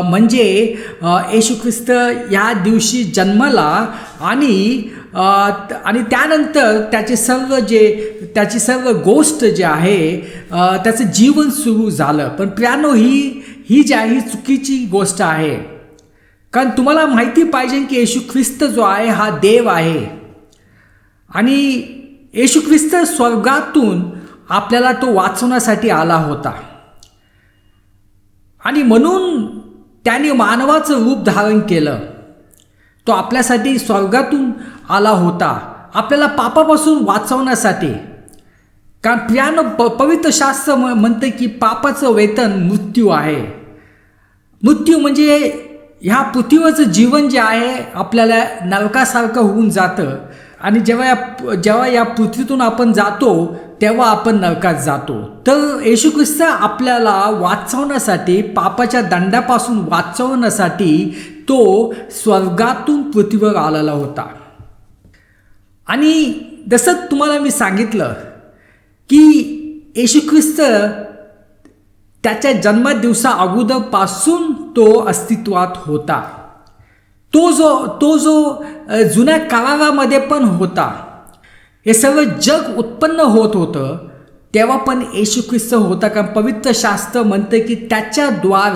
म्हणजे येशू ख्रिस्त या दिवशी जन्मला आणि आणि त्यानंतर त्याची सर्व गोष्ट जे आहे त्याचं जीवन सुरू झालं. पण प्रियानो, ही जी आहे ही चुकीची गोष्ट आहे. कारण तुम्हाला माहिती पाहिजे की येशू ख्रिस्त जो आहे हा देव आहे आणि येशू ख्रिस्त स्वर्गातून आपल्याला तो वाचवण्यासाठी आला होता आणि म्हणून त्याने मानवाचं रूप धारण केलं. तो आपल्यासाठी स्वर्गातून आला होता, आपल्याला पापापासून वाचवण्यासाठी. कारण प्रियानो, पवित्र शास्त्र म्हणते की पापाचं वेतन मृत्यू आहे. मृत्यू म्हणजे ह्या पृथ्वीवरचं जीवन जे आहे आपल्याला नरकासारखं होऊन जातं आणि जेव्हा या पृथ्वीतून आपण जातो तेव्हा आपण नरकात जातो. तर येशू ख्रिस्त आपल्याला वाचवण्यासाठी, पापाच्या दंडापासून वाचवण्यासाठी तो स्वर्गातून पृथ्वीवर आलेला होता. आणि जसं तुम्हाला मी सांगितलं की येशू ख्रिस्त त्याच्या जन्मदिवसा अगोदरपासून तो अस्तित्वात होता. तो जो जुन्या काळामध्ये पण होता. हे सर्व जग उत्पन्न होत होतं तेव्हा पण येशू ख्रिस्त होता. कारण पवित्र शास्त्र म्हणते की त्याच्याद्वारे